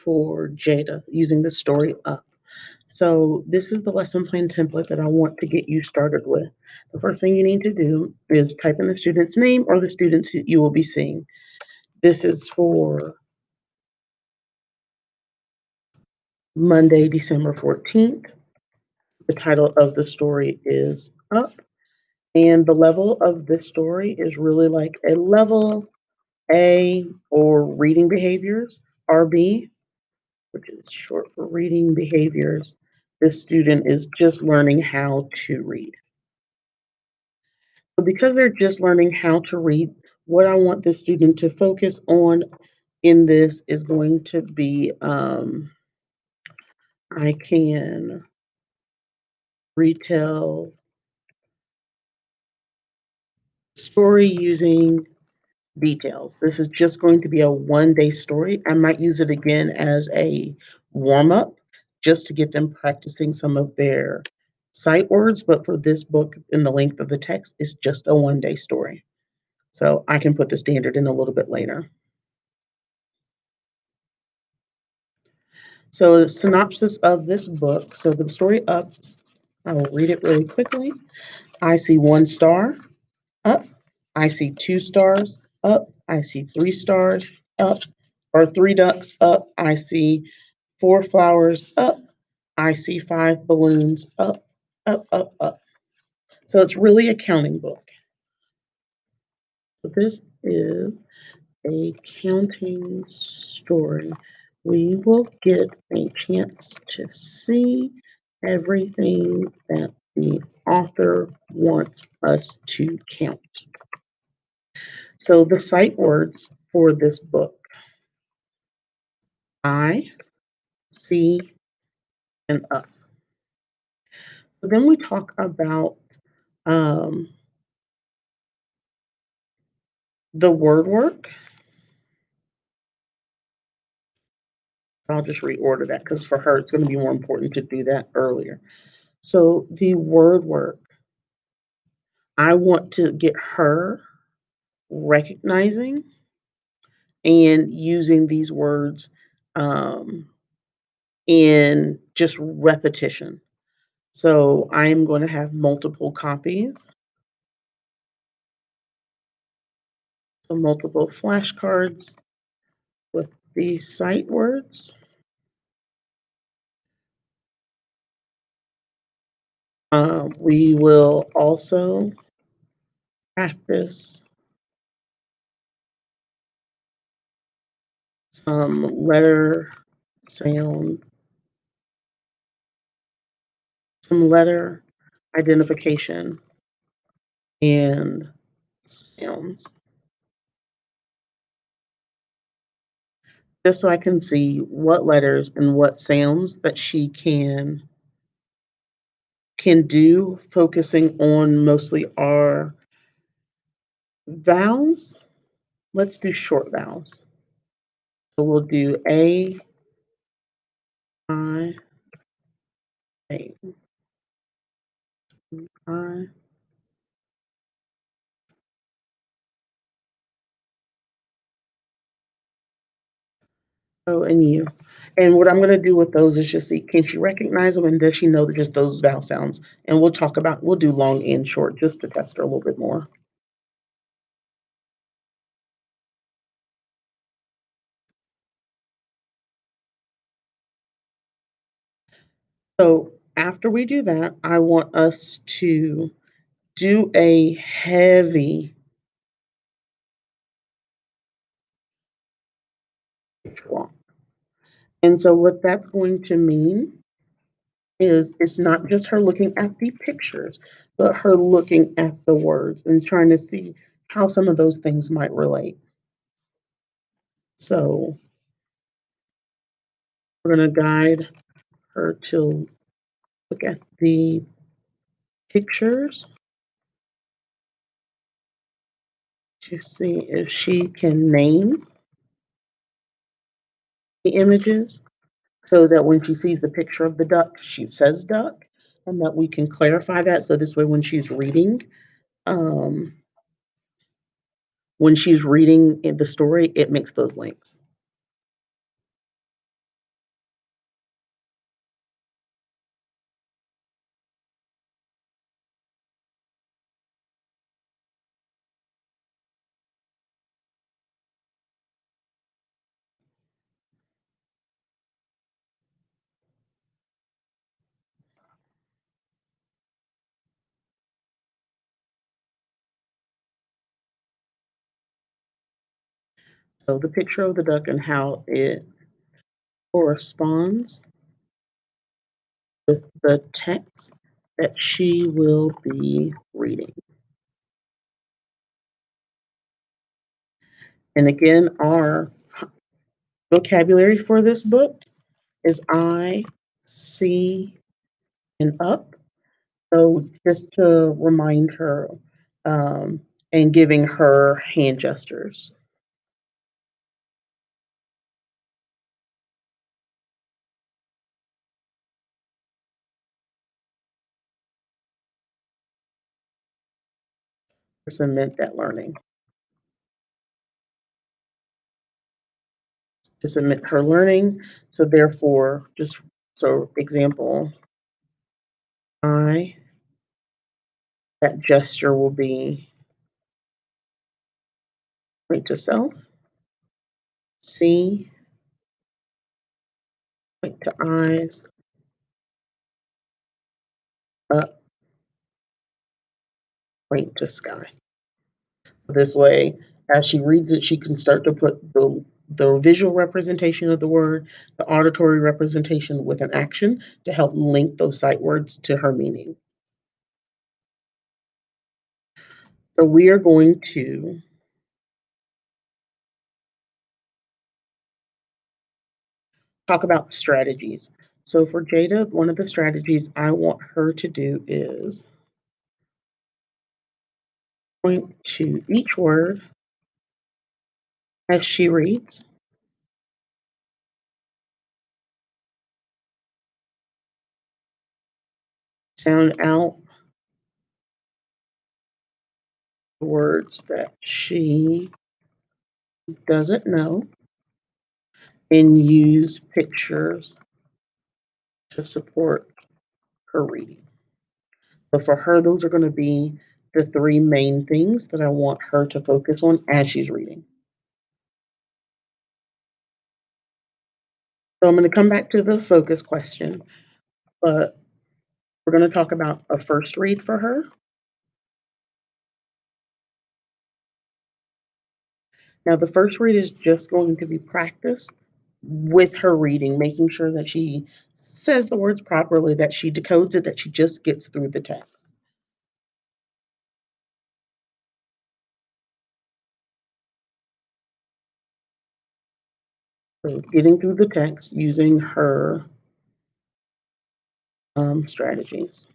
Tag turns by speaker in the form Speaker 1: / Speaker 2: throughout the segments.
Speaker 1: for Jada using the story up. So this is the lesson plan template that I want to get you started with. The first thing you need to do is type in the student's name or the students who you will be seeing. This is for Monday, December 14th. The title of the story is Up, and the level of this story is really like a level A or reading behaviors, RB, which is short for reading behaviors. This student is just learning how to read. So because they're just learning how to read, what I want the student to focus on in this is going to be I can retell story using details. This is just going to be a 1 day story. I might use it again as a warm up just to get them practicing some of their sight words. But for this book, in the length of the text, it's just a 1 day story. So I can put the standard in a little bit later. So, the synopsis of this book. So, the story up, I will read it really quickly. I see 1 star up. I see 2 stars up. I see 3 stars up, or 3 ducks up. I see 4 flowers up. I see 5 balloons up, up, up, up. So, it's really a counting book. So, this is a counting story. We will get a chance to see everything that the author wants us to count. So, the sight words for this book: I, see, and up. So then we talk about um, the word work. I'll just reorder that because for her it's going to be more important to do that earlier. So, the word work, I want to get her recognizing and using these words um, in just repetition. So I am going to have multiple copies, so multiple flashcards with these sight words. We will also practice some letter sound, some letter identification and sounds, just so I can see what letters and what sounds that she can do, focusing on mostly our vowels. Let's do short vowels. So we'll do A, I, A, I, O, and U. And what I'm going to do with those is just see, can she recognize them and does she know that just those vowel sounds? And we'll do long and short just to test her a little bit more. So after we do that, I want us to do a heavy walk. And so what that's going to mean is it's not just her looking at the pictures, but her looking at the words and trying to see how some of those things might relate. So we're going to guide her to look at the pictures to see if she can name the images so that when she sees the picture of the duck, she says duck, and that we can clarify that. So this way, um, when she's reading in the story, it makes those links. So the picture of the duck and how it corresponds with the text that she will be reading. And again, our vocabulary for this book is I, see, and up. So just to remind her and giving her hand gestures. To cement that learning, to cement her learning. So therefore, just so example, I, that gesture will be point to self, see, point to eyes, up, point to sky. This way, as she reads it, she can start to put the visual representation of the word, the auditory representation with an action to help link those sight words to her meaning. So we are going to talk about strategies. So for Jada, one of the strategies I want her to do is point to each word as she reads, sound out the words that she doesn't know, and use pictures to support her reading. So for her, those are going to be the three main things that I want her to focus on as she's reading. So I'm going to come back to the focus question, but we're going to talk about a first read for her. Now, the first read is just going to be practice with her reading, making sure that she says the words properly, that she decodes it, that she just gets through the text. So getting through the text using her strategies.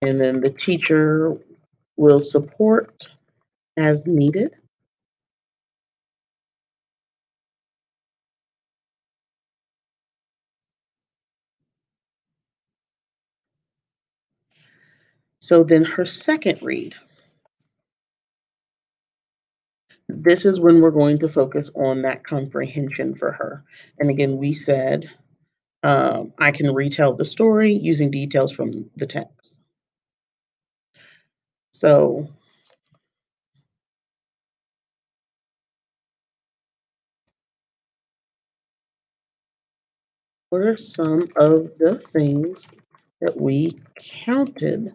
Speaker 1: And then the teacher will support as needed. So then her second read, this is when we're going to focus on that comprehension for her. And again, we said I can retell the story using details from the text. So what are some of the things that we counted?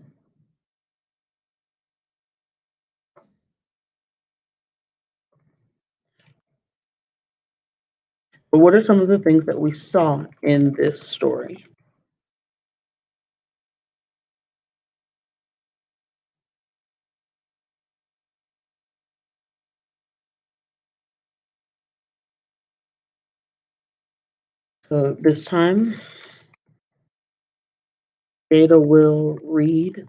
Speaker 1: But what are some of the things that we saw in this story? So this time, Ada will read,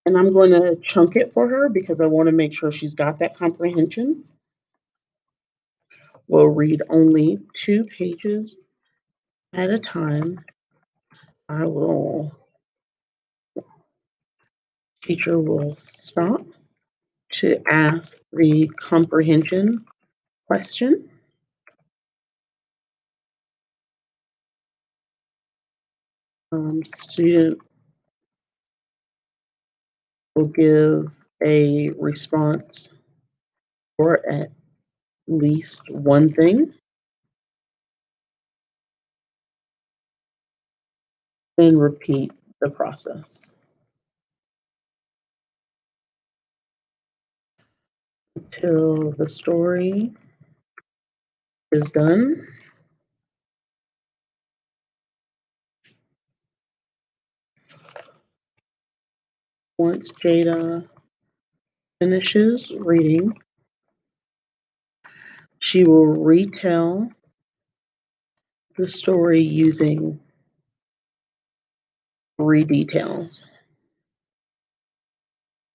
Speaker 1: and I'm going to chunk it for her because I want to make sure she's got that comprehension. We'll read only 2 pages at a time. I will, teacher will stop to ask the comprehension question. Student will give a response for at least one thing, then repeat the process. until the story is done. Once Jada finishes reading, she will retell the story using 3 details.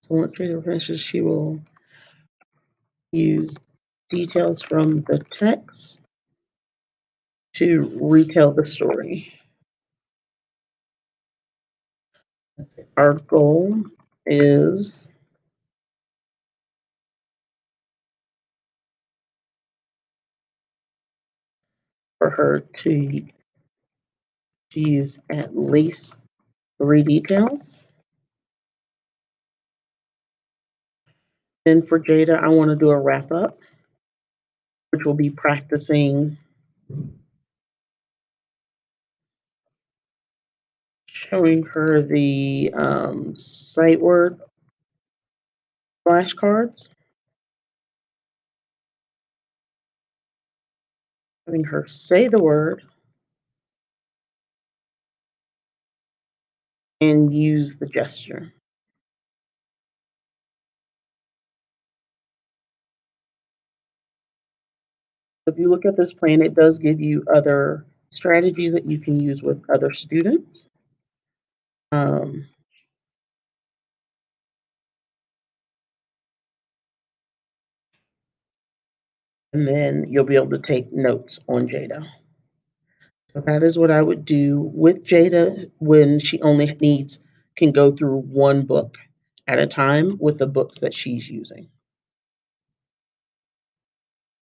Speaker 1: So once Jada finishes, she will use details from the text to retell the story. Our goal is for her to use at least 3 details. Then for Jada, I want to do a wrap up, which will be practicing showing her the sight word flashcards, having her say the word and use the gesture. If you look at this plan, it does give you other strategies that you can use with other students. Um, and then you'll be able to take notes on Jada. So that is what I would do with Jada when she only can go through one book at a time with the books that she's using.